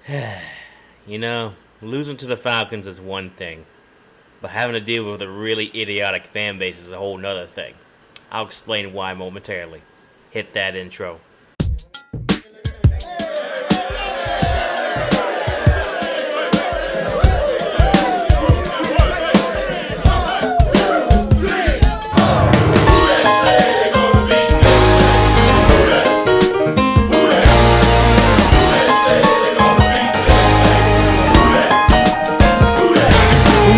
You know, losing to the Falcons is one thing, but having to deal with a really idiotic fan base is a whole nother thing. I'll explain why momentarily. Hit that intro.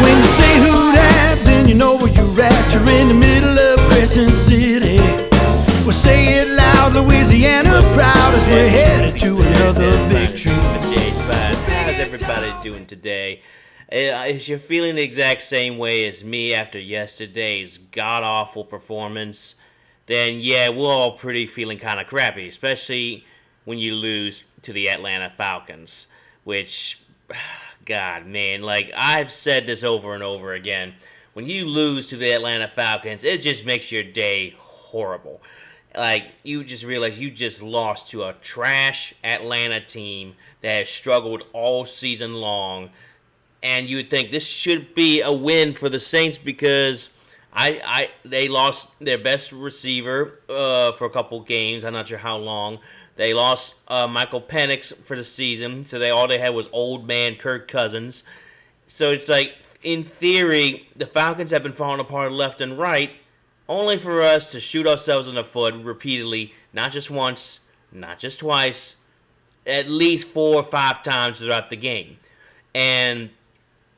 When you say who that, then you know where you're at. You're in the middle of Crescent City. Well, say it loud, Louisiana proud as we're headed to another victory. How's everybody doing today? If you're feeling the exact same way as me after yesterday's god-awful performance, then yeah, we're all pretty feeling kind of crappy, especially when you lose to the Atlanta Falcons, which, God, man, like, I've said this over and over again. When you lose to the Atlanta Falcons, it just makes your day horrible. Like, you just realize you just lost to a trash Atlanta team that has struggled all season long, and you would think this should be a win for the Saints because they lost their best receiver for a couple games. I'm not sure how long. They lost Michael Penix for the season, so all they had was old man Kirk Cousins. So it's like, in theory, the Falcons have been falling apart left and right, only for us to shoot ourselves in the foot repeatedly, not just once, not just twice, at least 4 or 5 times throughout the game. And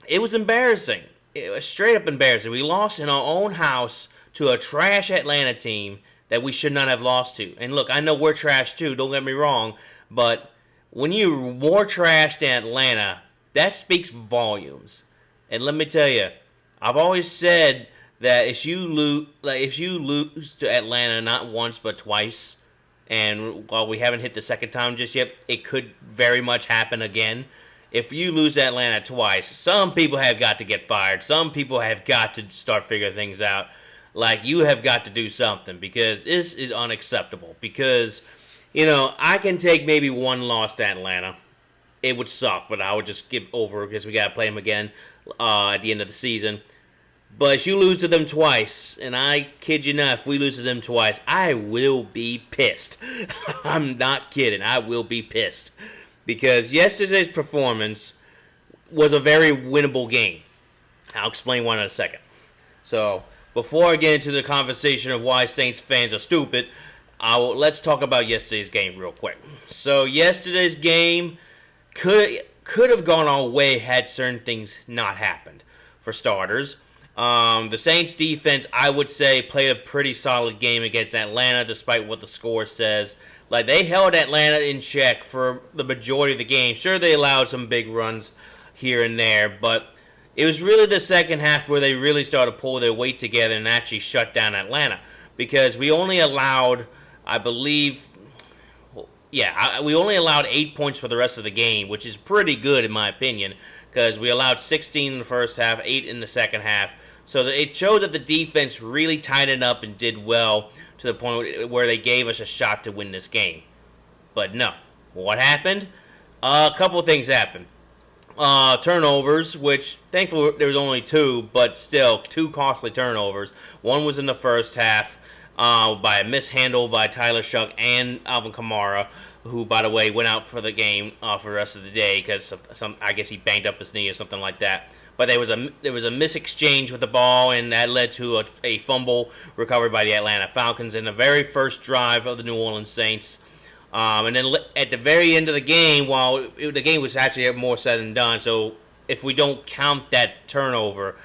it was embarrassing. It was straight up embarrassing. We lost in our own house to a trash Atlanta team that we should not have lost to. And look, I know we're trash too, don't get me wrong, but when you're more trash than Atlanta, that speaks volumes. And let me tell you, I've always said that if you lose to Atlanta not once but twice, and while we haven't hit the second time just yet, it could very much happen again. If you lose to Atlanta twice, some people have got to get fired. Some people have got to start figuring things out. Like, you have got to do something because this is unacceptable. Because, I can take maybe one loss to Atlanta. It would suck, but I would just skip over because we got to play them again at the end of the season. But if you lose to them twice, and I kid you not, if we lose to them twice, I will be pissed. I'm not kidding. I will be pissed. Because yesterday's performance was a very winnable game. I'll explain why in a second. So, before I get into the conversation of why Saints fans are stupid, let's talk about yesterday's game real quick. So, yesterday's game could have gone our way had certain things not happened. For starters, the Saints defense, I would say, played a pretty solid game against Atlanta, despite what the score says. Like, they held Atlanta in check for the majority of the game. Sure, they allowed some big runs here and there, but it was really the second half where they really started to pull their weight together and actually shut down Atlanta. Because we only allowed, I believe, we only allowed 8 points for the rest of the game, which is pretty good in my opinion, because we allowed 16 in the first half, 8 in the second half. So it showed that the defense really tightened up and did well to the point where they gave us a shot to win this game. But no. What happened? A couple of things happened. Turnovers, which thankfully there was only 2, but still 2 costly turnovers. One was in the first half by a mishandle by Tyler Shough and Alvin Kamara, who, by the way, went out for the game for the rest of the day because I guess he banged up his knee or something like that. But there was a misexchange with the ball, and that led to a fumble recovered by the Atlanta Falcons in the very first drive of the New Orleans Saints. And then at the very end of the game, while the game was actually more said and done, so if we don't count that turnover,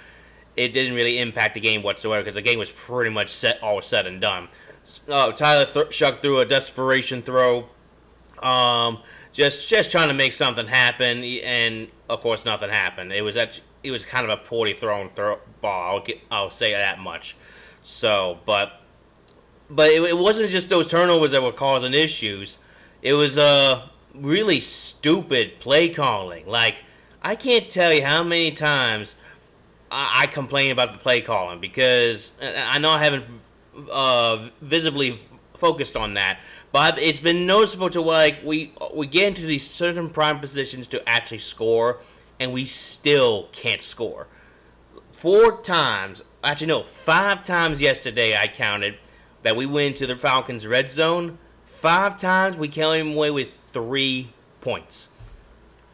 it didn't really impact the game whatsoever because the game was pretty much all said and done. Tyler Shough threw a desperation throw, just trying to make something happen, and of course nothing happened. It was kind of a poorly thrown ball. I'll say that much. So, but it wasn't just those turnovers that were causing issues. It was really stupid play calling. Like, I can't tell you how many times I complain about the play calling because I know I haven't visibly focused on that, But it's been noticeable to like we get into these certain prime positions to actually score, and we still can't score. 5 times yesterday I counted that we went to the Falcons' red zone. 5 times we came away with 3 points.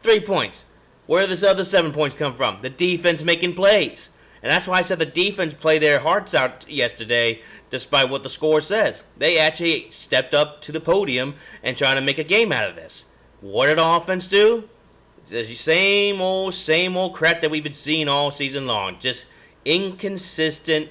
3 points. Where did this other 7 points come from? The defense making plays. And that's why I said the defense played their hearts out yesterday, despite what the score says. They actually stepped up to the podium and tried to make a game out of this. What did the offense do? The same old crap that we've been seeing all season long. Just inconsistent,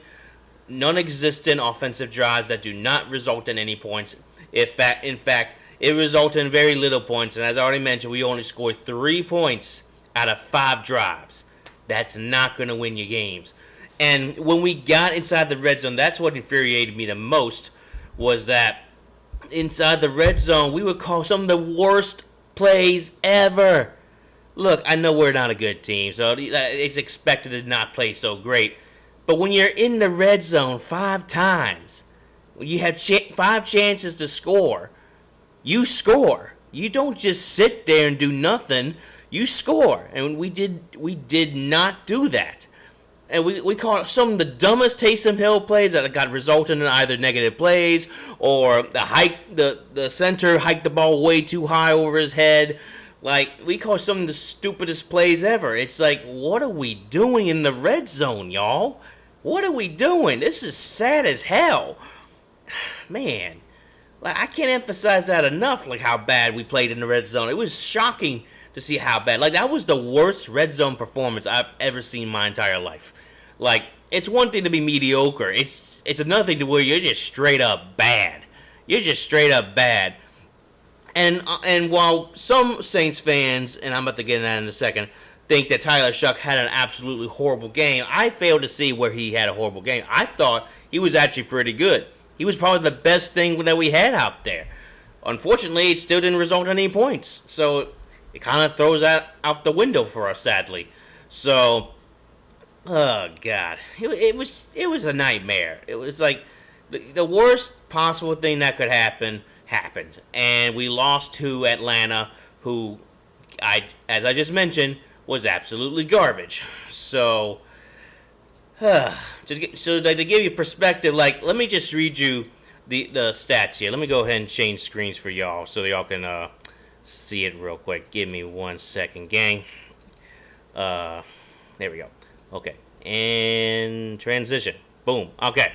non-existent offensive drives that do not result in any points. In fact, it resulted in very little points. And as I already mentioned, we only scored 3 points out of 5 drives. That's not going to win you games. And when we got inside the red zone, that's what infuriated me the most, was that inside the red zone, we would call some of the worst plays ever. Look, I know we're not a good team, so it's expected to not play so great. But when you're in the red zone 5 times, when you have 5 chances to score, you score. You don't just sit there and do nothing. You score. And we did not do that. And we caught some of the dumbest Taysom Hill plays that got resulted in either negative plays or the center hiked the ball way too high over his head. Like, we call some of the stupidest plays ever. It's like, what are we doing in the red zone, y'all? What are we doing? This is sad as hell. Man, like, I can't emphasize that enough, like how bad we played in the red zone. It was shocking to see how bad. Like, that was the worst red zone performance I've ever seen in my entire life. Like, it's one thing to be mediocre. It's another thing to where you're just straight up bad. You're just straight up bad. And while some Saints fans, and I'm about to get into that in a second, think that Tyler Shough had an absolutely horrible game, I failed to see where he had a horrible game. I thought he was actually pretty good. He was probably the best thing that we had out there. Unfortunately, it still didn't result in any points. So it kind of throws that out the window for us, sadly. So, oh God, it was a nightmare. It was like the worst possible thing that could happen happened, and we lost to Atlanta, who, as I just mentioned, was absolutely garbage. So, to give you perspective, like, let me just read you the stats here. Let me go ahead and change screens for y'all so y'all can see it real quick. Give me 1 second, gang. There we go. Okay, and transition. Boom. Okay.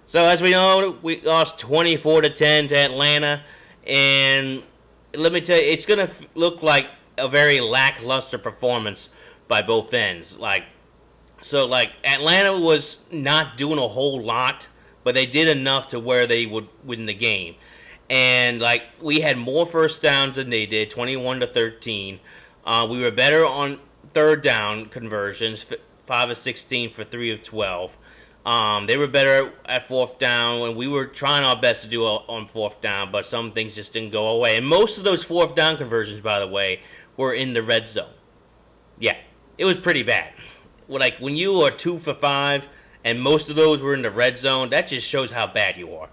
So as we know, we lost 24-10 to Atlanta, and let me tell you, it's gonna look like a very lackluster performance by both ends. Like Atlanta was not doing a whole lot, but they did enough to where they would win the game. And like, we had more first downs than they did, 21-13. We were better on third down conversions, 5 of 16 for 3 of 12. They were better at fourth down, and we were trying our best to do on fourth down, but some things just didn't go away. And most of those fourth down conversions, by the way, were in the red zone. Yeah, it was pretty bad. Like, when you are 2 for 5, and most of those were in the red zone, that just shows how bad you are.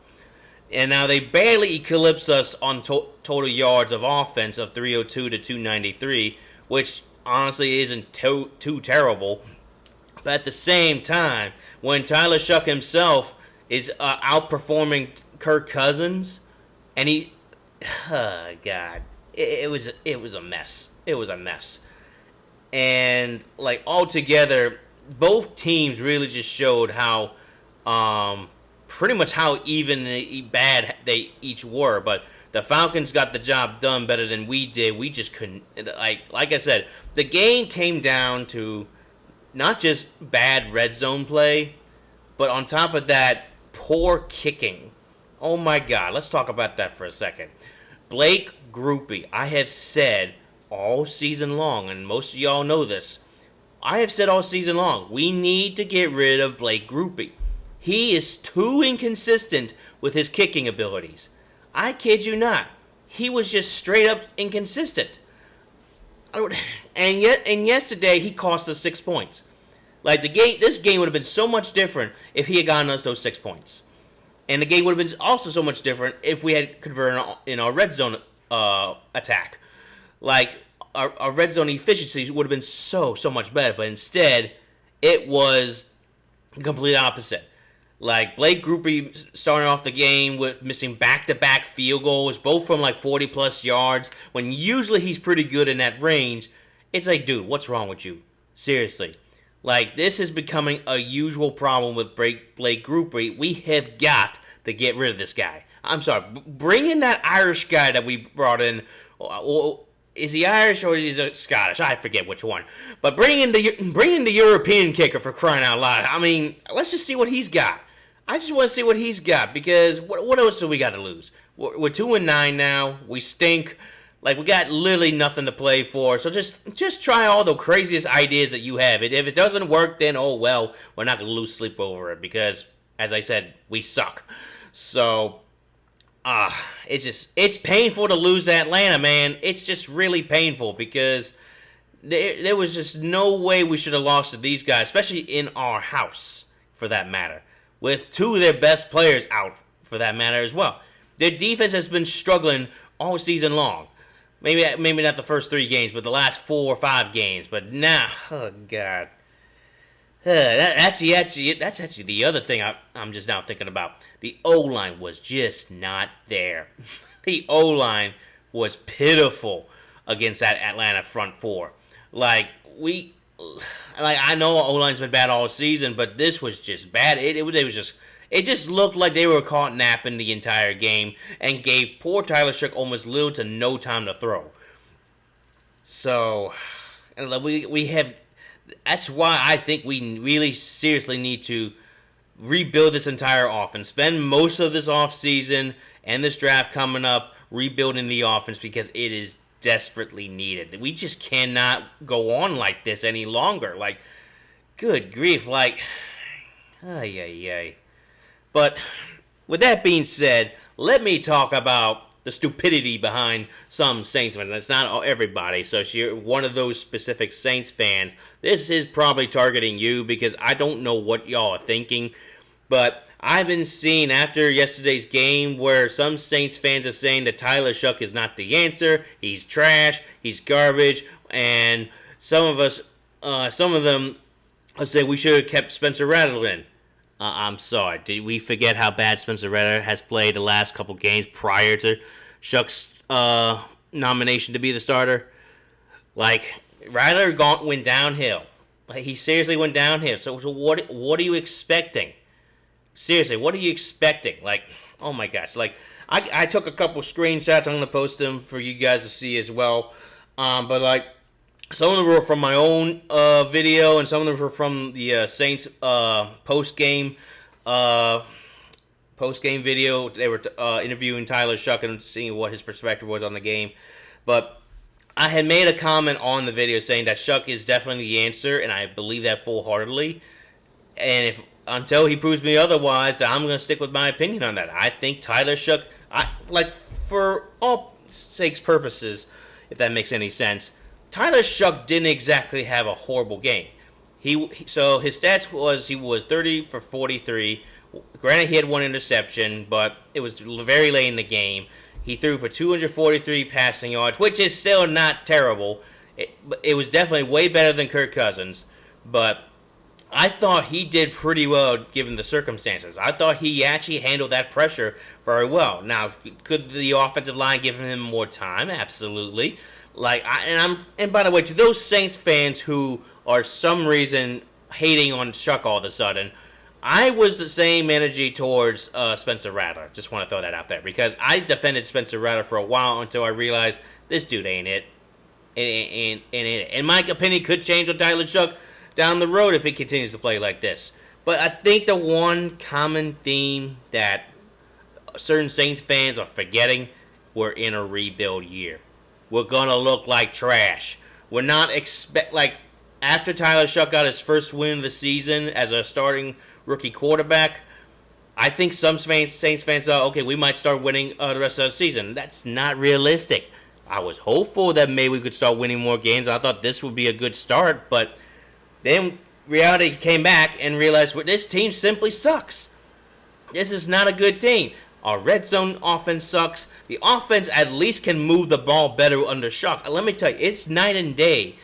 And now they barely eclipse us on total yards of offense of 302 to 293, which honestly isn't too terrible. But at the same time, when Tyler Shough himself is outperforming Kirk Cousins, and God, it was a mess. It was a mess. And like, altogether, both teams really just showed how pretty much how even bad they each were. But the Falcons got the job done better than we did. We just couldn't. Like I said, the game came down to not just bad red zone play, but on top of that, poor kicking. Oh my God, let's talk about that for a second. Blake Grupe, I have said all season long, and most of y'all know this, I have said all season long, we need to get rid of Blake Grupe. He is too inconsistent with his kicking abilities. I kid you not. He was just straight up inconsistent. And yesterday, he cost us 6 points. Like, this game would have been so much different if he had gotten us those 6 points. And the game would have been also so much different if we had converted in our red zone attack. Like, our red zone efficiency would have been so much better. But instead, it was the complete opposite. Like, Blake Grupe starting off the game with missing back-to-back field goals, both from like 40-plus yards, when usually he's pretty good in that range. It's like, dude, what's wrong with you? Seriously. Like, this is becoming a usual problem with Blake Grupe. We have got to get rid of this guy. I'm sorry. Bring in that Irish guy that we brought in. Is he Irish or is he Scottish? I forget which one. But bring in the European kicker, for crying out loud. I mean, let's just see what he's got. I just want to see what he's got, because what else do we got to lose? We're 2-9 now. We stink. Like, we got literally nothing to play for. So just try all the craziest ideas that you have. If it doesn't work, then oh well, we're not going to lose sleep over it, because, as I said, we suck. So, it's painful to lose to Atlanta, man. It's just really painful, because there was just no way we should have lost to these guys, especially in our house, for that matter, with two of their best players out, for that matter, as well. Their defense has been struggling all season long. Maybe not the first 3 games, but the last 4 or 5 games. But now, oh God, that's actually the other thing I'm just now thinking about. The O-line was just not there. The O-line was pitiful against that Atlanta front four. I know O-line's been bad all season, but this was just bad. It just looked like they were caught napping the entire game and gave poor Tyler Shough almost little to no time to throw. So, we have. That's why I think we really seriously need to rebuild this entire offense. Spend most of this offseason and this draft coming up rebuilding the offense, because it is desperately needed. We just cannot go on like this any longer. Like, good grief. Like, ay. But with that being said, let me talk about the stupidity behind some Saints fans. It's not everybody, so if you're one of those specific Saints fans, this is probably targeting you, because I don't know what y'all are thinking. But I've been seeing after yesterday's game where some Saints fans are saying that Tyler Shough is not the answer. He's trash. He's garbage. And some of them say we should have kept Spencer Rattler in. I'm sorry. Did we forget how bad Spencer Rattler has played the last couple games prior to Shuck's nomination to be the starter? Like, Rattler went downhill. Like, he seriously went downhill. So what are you expecting? Seriously, what are you expecting? Like, oh my gosh. Like, I took a couple screenshots. I'm going to post them for you guys to see as well. But, like, some of them were from my own video, and some of them were from the Saints post-game video. They were interviewing Tyler Shough and seeing what his perspective was on the game. But I had made a comment on the video saying that Shuck is definitely the answer, and I believe that full-heartedly. And until he proves me otherwise, I'm going to stick with my opinion on that. I think Tyler Shough, for all sakes purposes, if that makes any sense, Tyler Shough didn't exactly have a horrible game. So his stats was he was 30 for 43. Granted, he had 1 interception, but it was very late in the game. He threw for 243 passing yards, which is still not terrible. It was definitely way better than Kirk Cousins, but I thought he did pretty well given the circumstances. I thought he actually handled that pressure very well. Now, could the offensive line give him more time? Absolutely. And by the way, to those Saints fans who are some reason hating on Shuck all of a sudden, I was the same energy towards Spencer Rattler. Just want to throw that out there, because I defended Spencer Rattler for a while until I realized this dude ain't it. And my opinion could change on Tyler Shough down the road if he continues to play like this. But I think the one common theme that certain Saints fans are forgetting, we're in a rebuild year. We're going to look like trash. We're not after Tyler Shough got his first win of the season as a starting rookie quarterback, I think some Saints fans thought, okay, we might start winning the rest of the season. That's not realistic. I was hopeful that maybe we could start winning more games. I thought this would be a good start, but then reality came back and realized this team simply sucks. This is not a good team. Our red zone offense sucks. The offense at least can move the ball better under Shuck. Let me tell you, it's night and day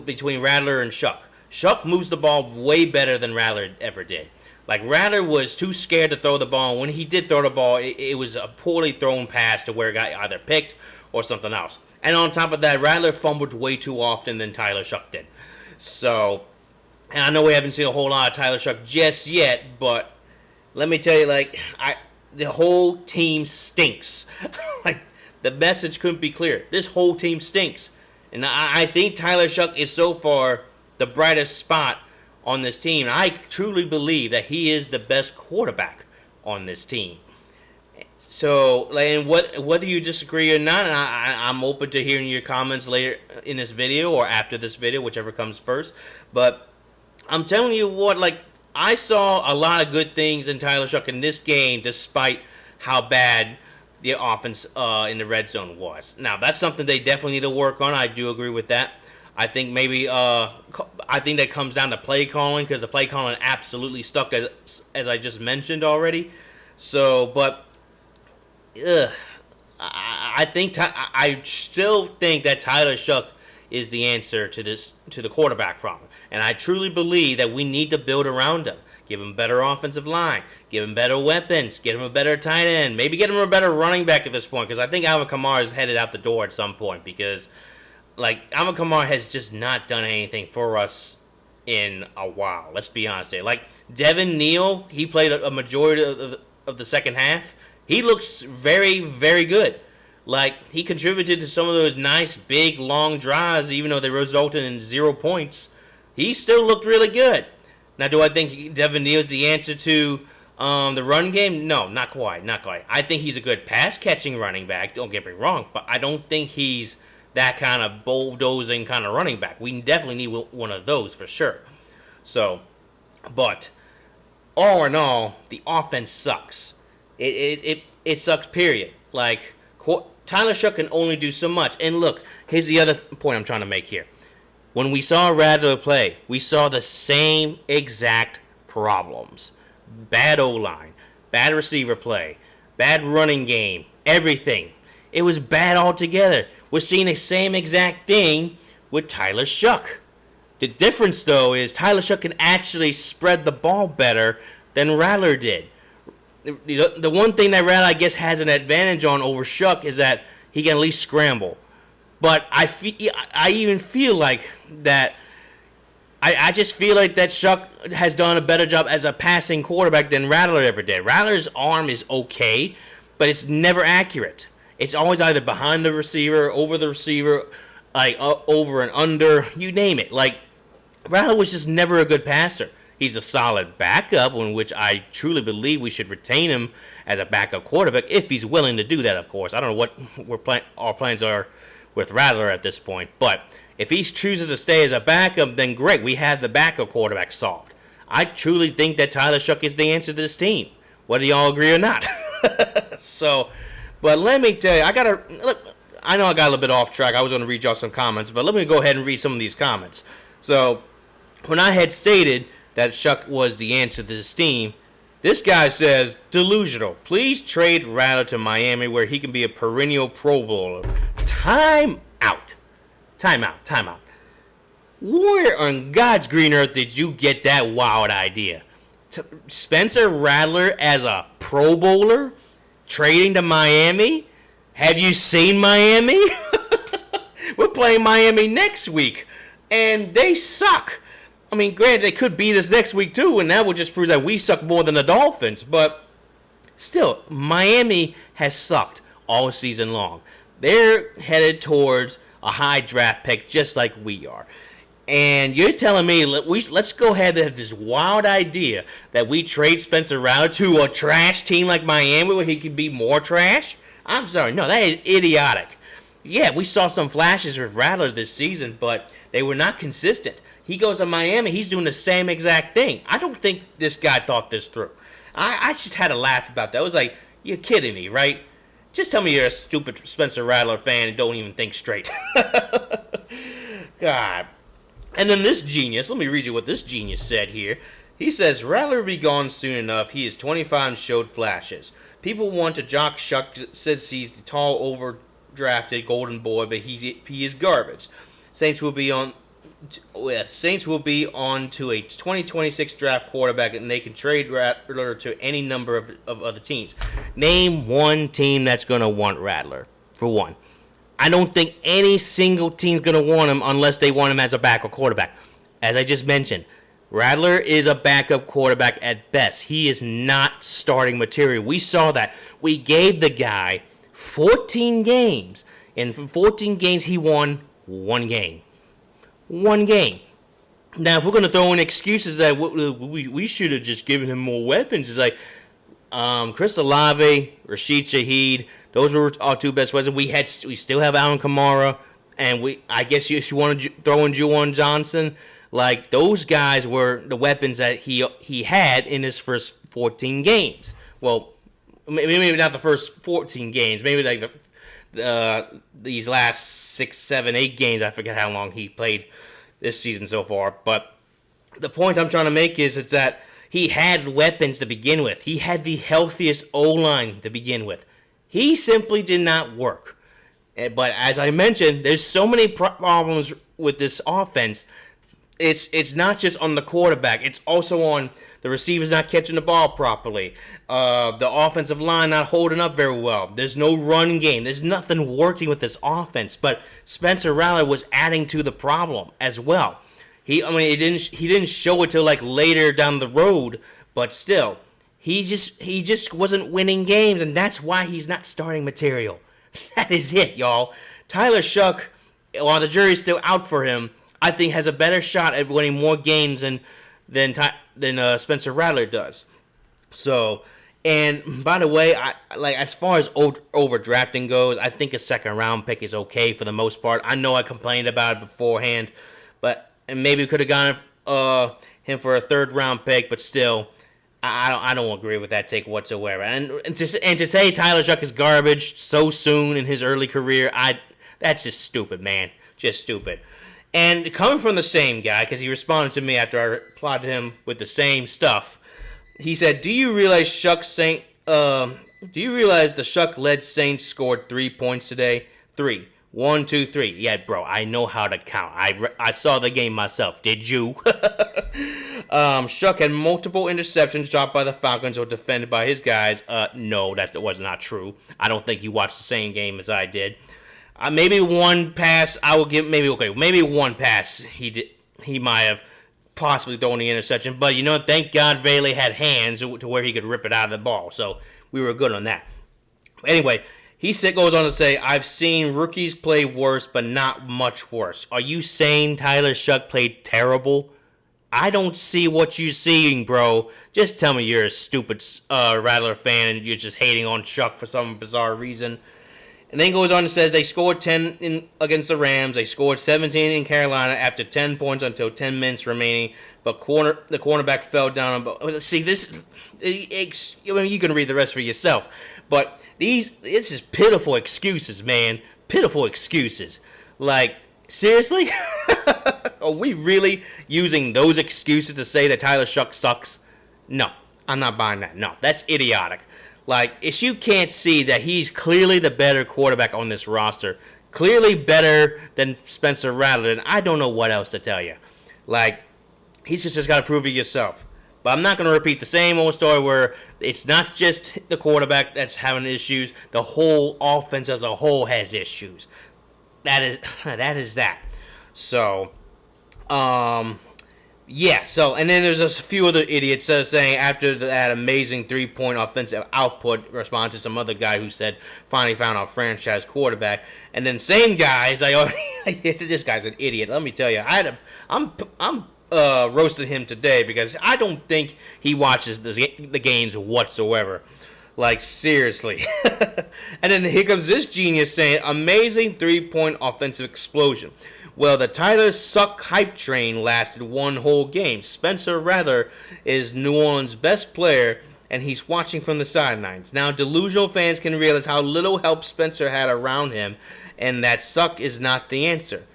between Rattler and Shuck. Shuck moves the ball way better than Rattler ever did. Like, Rattler was too scared to throw the ball. When he did throw the ball, it was a poorly thrown pass to where it got either picked or something else. And on top of that, Rattler fumbled way too often than Tyler Shough did. So, and I know we haven't seen a whole lot of Tyler Shough just yet, but let me tell you, like, the whole team stinks. Like, the message couldn't be clearer. This whole team stinks. And I think Tyler Shough is so far the brightest spot on this team. I truly believe that he is the best quarterback on this team. So, like, and whether you disagree or not, and I'm open to hearing your comments later in this video or after this video, whichever comes first. But I'm telling you what, like, I saw a lot of good things in Tyler Shough in this game, despite how bad the offense in the red zone was. Now, that's something they definitely need to work on. I do agree with that. I think maybe I think that comes down to play calling, because the play calling absolutely stuck, as I just mentioned already. So, but I still think that Tyler Shough is the answer to the quarterback problem. And I truly believe that we need to build around him. Give him better offensive line. Give him better weapons. Get him a better tight end. Maybe get him a better running back at this point, because I think Alvin Kamara is headed out the door at some point, because, like, Alvin Kamara has just not done anything for us in a while. Let's be honest here. Like, Devin Neal, he played a majority of the second half. He looks very, very good. Like, he contributed to some of those nice, big, long drives, even though they resulted in 0 points. He still looked really good. Now, do I think Devin Neal is the answer to the run game? No, not quite, not quite. I think he's a good pass-catching running back, don't get me wrong, but I don't think he's that kind of bulldozing kind of running back. We definitely need one of those for sure. So, but all in all, the offense sucks. It sucks, period. Like, Tyler Shough can only do so much. And look, here's the other point I'm trying to make here. When we saw Rattler play, we saw the same exact problems. Bad O-line, bad receiver play, bad running game, everything. It was bad altogether. We're seeing the same exact thing with Tyler Shough. The difference, though, is Tyler Shough can actually spread the ball better than Rattler did. The one thing that Rattler, I guess, has an advantage on over Shough is that he can at least scramble. But I even feel like that. I just feel like that Shough has done a better job as a passing quarterback than Rattler ever did. Rattler's arm is okay, but it's never accurate. It's always either behind the receiver, over the receiver, like over and under, you name it. Like, Rattler was just never a good passer. He's a solid backup, in which I truly believe we should retain him as a backup quarterback, if he's willing to do that, of course. I don't know what our plans are with Rattler at this point, but if he chooses to stay as a backup, then great, we have the backup quarterback solved. I truly think that Tyler Shough is the answer to this team, whether y'all agree or not. So, but let me tell you, I know I got a little bit off track. I was going to read y'all some comments, but let me go ahead and read some of these comments. So, when I had stated that Shough was the answer to this team, this guy says, delusional. Please trade Rattler to Miami where he can be a perennial Pro Bowler. Time out. Where on God's green earth did you get that wild idea? Spencer Rattler as a Pro Bowler? Trading to Miami? Have you seen Miami? We're playing Miami next week, and they suck. I mean, granted, they could beat us next week too, and that would just prove that we suck more than the Dolphins. But still, Miami has sucked all season long. They're headed towards a high draft pick just like we are. And you're telling me let's go ahead and have this wild idea that we trade Spencer Rattler to a trash team like Miami where he could be more trash? I'm sorry. No, that is idiotic. Yeah, we saw some flashes with Rattler this season, but they were not consistent. He goes to Miami, he's doing the same exact thing. I don't think this guy thought this through. I just had a laugh about that. I was like, you're kidding me, right? Just tell me you're a stupid Spencer Rattler fan and don't even think straight. God. And then this genius, let me read you what this genius said here. He says Rattler will be gone soon enough. He is 25 and showed flashes. People want to jock Shuck since he's the tall, overdrafted golden boy, but he is garbage. Saints will be on to a 2026 draft quarterback, and they can trade Rattler to any number of other teams. Name one team that's going to want Rattler, for one. I don't think any single team's going to want him unless they want him as a backup quarterback. As I just mentioned, Rattler is a backup quarterback at best. He is not starting material. We saw that. We gave the guy 14 games. And from 14 games, he won one game. One game. Now, if we're going to throw in excuses that we should have just given him more weapons, it's like Chris Olave, Rashid Shaheed, those were our two best weapons. We still have Alvin Kamara, and I guess if you want to throw in Juwan Johnson, like those guys were the weapons that he had in his first 14 games. Well, maybe not the first 14 games, maybe like these last 6, 7, 8 games. I forget how long he played this season so far. But the point I'm trying to make is it's that he had weapons to begin with. He had the healthiest O-line to begin with. He simply did not work. But as I mentioned, there's so many problems with this offense. It's not just on the quarterback. It's also on the receivers not catching the ball properly. The offensive line not holding up very well. There's no run game. There's nothing working with this offense. But Spencer Rattler was adding to the problem as well. He didn't show it till like later down the road, but still, he just wasn't winning games, and that's why he's not starting material. That is it, y'all. Tyler Shough, while the jury's still out for him, I think has a better shot at winning more games than Spencer Rattler does. So, and by the way, as far as overdrafting goes, I think a second round pick is okay for the most part. I know I complained about it beforehand, and maybe we could have gotten him for a third round pick, but still, I don't agree with that take whatsoever. And to say Tyler Shough is garbage so soon in his early career, that's just stupid, man. Just stupid. And coming from the same guy, because he responded to me after I replied to him with the same stuff, he said, "Do you realize the Shuck-led Saints scored 3 points today? 3. 1, 2, 3. Yeah, bro, I know how to count. I saw the game myself. Did you?" Shuck had multiple interceptions dropped by the Falcons or defended by his guys. No, that was not true. I don't think you watched the same game as I did. Maybe one pass I will give. Maybe one pass he might have possibly thrown the interception. But thank God Vele had hands to where he could rip it out of the ball. So we were good on that. Anyway, he goes on to say, "I've seen rookies play worse, but not much worse." Are you saying Tyler Shough played terrible? I don't see what you're seeing, bro. Just tell me you're a stupid Rattler fan and you're just hating on Shuck for some bizarre reason. And then goes on and says they scored 10 against the Rams. They scored 17 in Carolina after 10 points until 10 minutes remaining. But the cornerback fell down. See, you can read the rest for yourself. But this is pitiful excuses, man. Pitiful excuses. Like, seriously? Are we really using those excuses to say that Tyler Shough sucks? No, I'm not buying that. No, that's idiotic. Like, if you can't see that he's clearly the better quarterback on this roster, clearly better than Spencer Rattler, then I don't know what else to tell you. Like, he's just got to prove it yourself. But I'm not going to repeat the same old story where it's not just the quarterback that's having issues. The whole offense as a whole has issues. That is that. So, yeah, and then there's a few other idiots saying after that amazing 3-point offensive output, respond to some other guy who said, "Finally found our franchise quarterback." And then same guys, this guy's an idiot. Let me tell you, I'm roasting him today because I don't think he watches the games whatsoever. Like, seriously. And then here comes this genius saying, "Amazing 3-point offensive explosion." Well, the Tyler Suck hype train lasted one whole game. Spencer Rattler is New Orleans' best player, and he's watching from the sidelines. Now, delusional fans can realize how little help Spencer had around him, and that Suck is not the answer.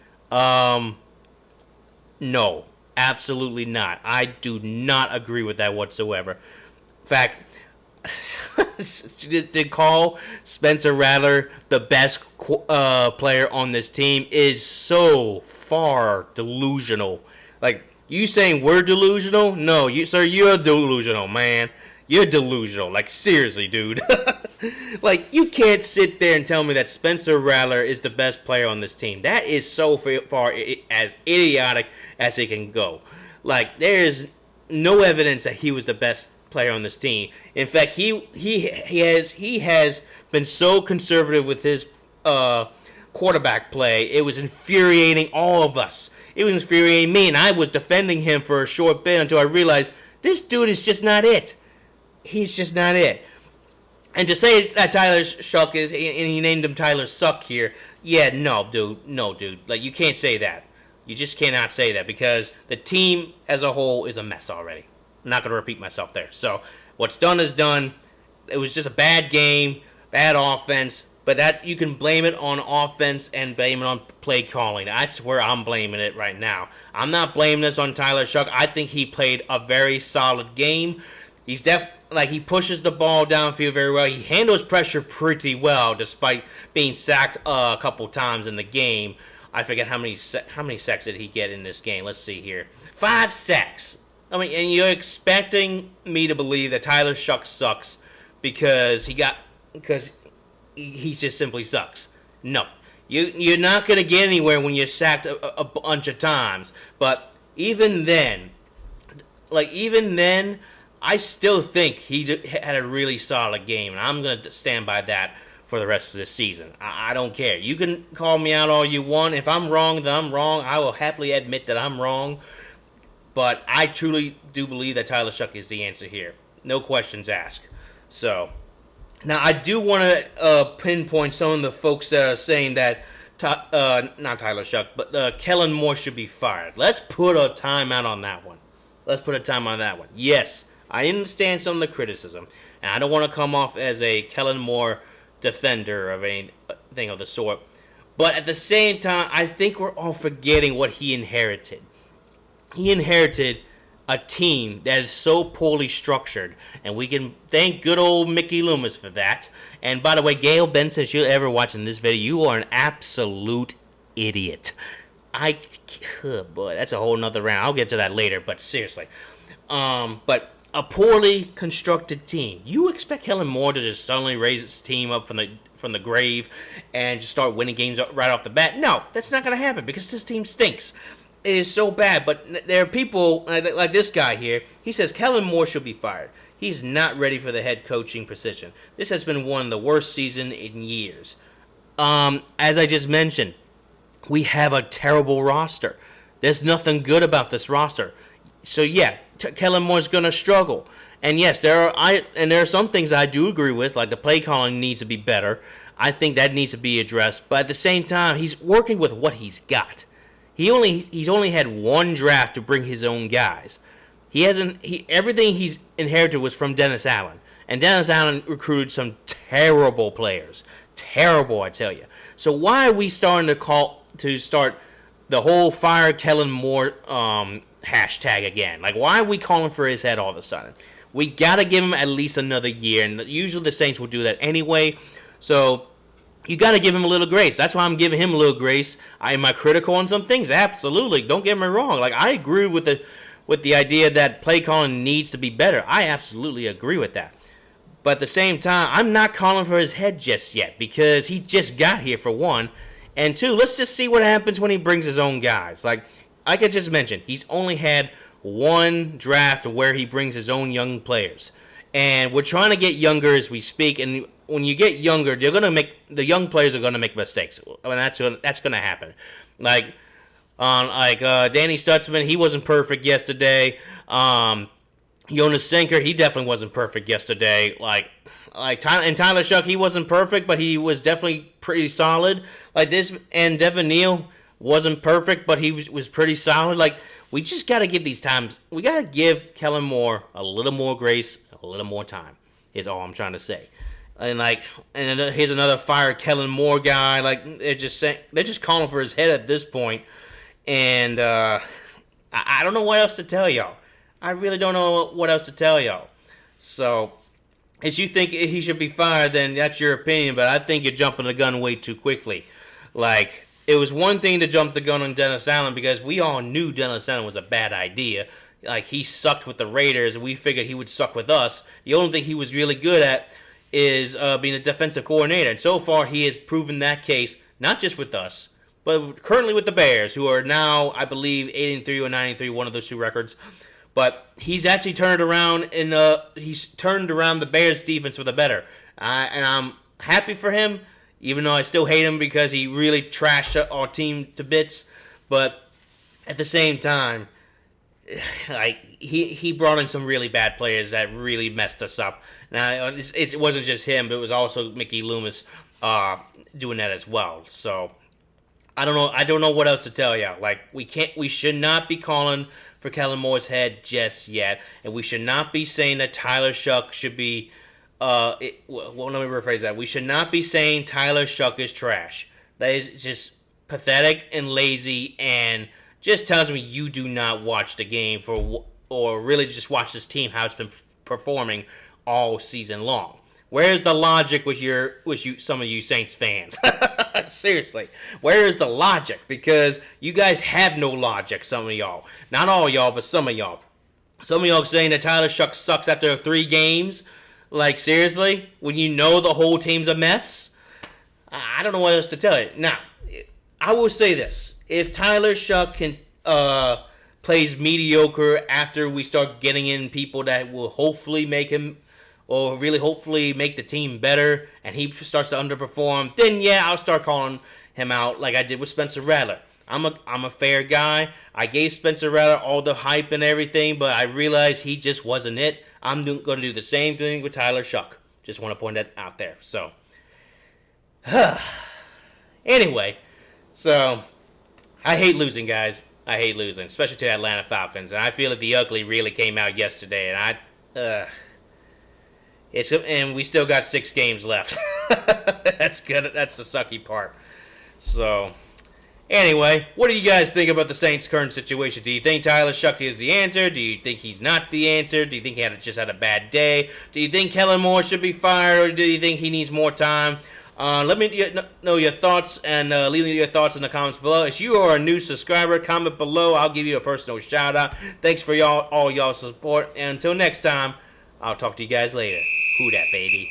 No. Absolutely not. I do not agree with that whatsoever. In fact, to call Spencer Rattler the best player on this team is so far delusional. Like, you saying we're delusional? No, you're delusional, man. You're delusional. Like, seriously, dude. Like, you can't sit there and tell me that Spencer Rattler is the best player on this team. That is so far as idiotic as it can go. Like, there is no evidence that he was the best player on this team. In fact, he has been so conservative with his quarterback play. It was infuriating all of us. It was infuriating me, and I was defending him for a short bit until I realized this dude is just not it. He's just not it. And to say that Tyler Shough is, and he named him Tyler Suck here, yeah, no, dude. Like, you can't say that. You just cannot say that because the team as a whole is a mess already. I'm not going to repeat myself there. So, what's done is done. It was just a bad game, bad offense, but that you can blame it on offense and blame it on play calling. That's where I'm blaming it right now. I'm not blaming this on Tyler Shough. I think he played a very solid game. He's he pushes the ball downfield very well. He handles pressure pretty well, despite being sacked a couple times in the game. I forget how many sacks did he get in this game. Let's see here, 5 sacks. I mean, and you're expecting me to believe that Tyler Shough sucks because he just simply sucks. No, you're not gonna get anywhere when you're sacked a bunch of times. But even then, I still think he had a really solid game, and I'm going to stand by that for the rest of the season. I don't care. You can call me out all you want. If I'm wrong, then I'm wrong. I will happily admit that I'm wrong. But I truly do believe that Tyler Shough is the answer here. No questions asked. So, now I do want to pinpoint some of the folks that are saying that, not Tyler Shough, but Kellen Moore should be fired. Let's put a timeout on that one. Yes. I understand some of the criticism, and I don't want to come off as a Kellen Moore defender of anything of the sort. But at the same time, I think we're all forgetting what he inherited. He inherited a team that is so poorly structured, and we can thank good old Mickey Loomis for that. And by the way, Gail Benson, if you're ever watching this video, you are an absolute idiot. Boy, that's a whole nother round. I'll get to that later, but seriously. But a poorly constructed team. You expect Kellen Moore to just suddenly raise his team up from the grave and just start winning games right off the bat? No, that's not going to happen because this team stinks. It is so bad. But there are people like this guy here. He says Kellen Moore should be fired. He's not ready for the head coaching position. This has been one of the worst seasons in years. As I just mentioned, we have a terrible roster. There's nothing good about this roster. So yeah, Kellen Moore's gonna struggle, and yes, there are some things I do agree with, like the play calling needs to be better. I think that needs to be addressed, but at the same time, he's working with what he's got. He's only had one draft to bring his own guys. Everything he's inherited was from Dennis Allen, and Dennis Allen recruited some terrible players, terrible, I tell you. So why are we starting to start the whole fire Kellen Moore hashtag again? Like, why are we calling for his head all of a sudden? We got to give him at least another year, and usually the Saints will do that anyway. So you got to give him a little grace. That's why I'm giving him a little grace. Am I critical on some things? Absolutely. Don't get me wrong. Like, I agree with the idea that play calling needs to be better. I absolutely agree with that. But at the same time, I'm not calling for his head just yet because he just got here, for one. And two, let's just see what happens when he brings his own guys. Like I just mentioned, he's only had one draft where he brings his own young players. And we're trying to get younger as we speak. And when you get younger, the young players are going to make mistakes. I mean, that's going to happen. Danny Stutzman, he wasn't perfect yesterday. Jonas Sinker, he definitely wasn't perfect yesterday. Tyler Shough, he wasn't perfect, but he was definitely pretty solid. And Devin Neal wasn't perfect, but he was pretty solid. We just got to give these times. We got to give Kellen Moore a little more grace, a little more time. Is all I'm trying to say. And here's another fire Kellen Moore guy. They're just calling for his head at this point. And I don't know what else to tell y'all. I really don't know what else to tell y'all. So, if you think he should be fired, then that's your opinion, but I think you're jumping the gun way too quickly. Like, it was one thing to jump the gun on Dennis Allen because we all knew Dennis Allen was a bad idea. Like, he sucked with the Raiders, and we figured he would suck with us. The only thing he was really good at is being a defensive coordinator. And so far, he has proven that case, not just with us, but currently with the Bears, who are now, I believe, 8-3 or 9-3, one of those two records. But he's actually turned around the Bears defense for the better. And I'm happy for him, even though I still hate him because he really trashed our team to bits. But at the same time, like he brought in some really bad players that really messed us up. Now it wasn't just him, but it was also Mickey Loomis doing that as well. So I don't know what else to tell y'all. Like we should not be calling for Kellen Moore's head just yet, and we should not be saying that Tyler Shough should be. Let me rephrase that. We should not be saying Tyler Shough is trash. That is just pathetic and lazy, and just tells me you do not watch the game or really just watch this team how it's been performing all season long. Where's the logic with some of you Saints fans? Seriously, where is the logic? Because you guys have no logic. Some of y'all, not all y'all, but some of y'all. Some of y'all saying that Tyler Shough sucks after 3 games. Like, seriously? When you know the whole team's a mess? I don't know what else to tell you. Now, I will say this. If Tyler Shough plays mediocre after we start getting in people that will hopefully make him, or really hopefully make the team better, and he starts to underperform, then yeah, I'll start calling him out like I did with Spencer Rattler. I'm a fair guy. I gave Spencer Rattler all the hype and everything, but I realized he just wasn't it. I'm going to do the same thing with Tyler Shough. Just want to point that out there. So, anyway, so I hate losing, guys. I hate losing, especially to the Atlanta Falcons. And I feel that the ugly really came out yesterday. And and we still got 6 games left. That's good. That's the sucky part. So, anyway, what do you guys think about the Saints' current situation? Do you think Tyler Shough is the answer? Do you think he's not the answer? Do you think he just had a bad day? Do you think Kellen Moore should be fired, or do you think he needs more time? Let me know your thoughts, and leave your thoughts in the comments below. If you are a new subscriber, comment below. I'll give you a personal shout out. Thanks for all y'all's support. And until next time, I'll talk to you guys later. Who dat, baby?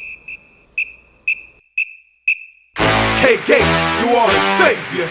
Hey, Gates, you are the savior.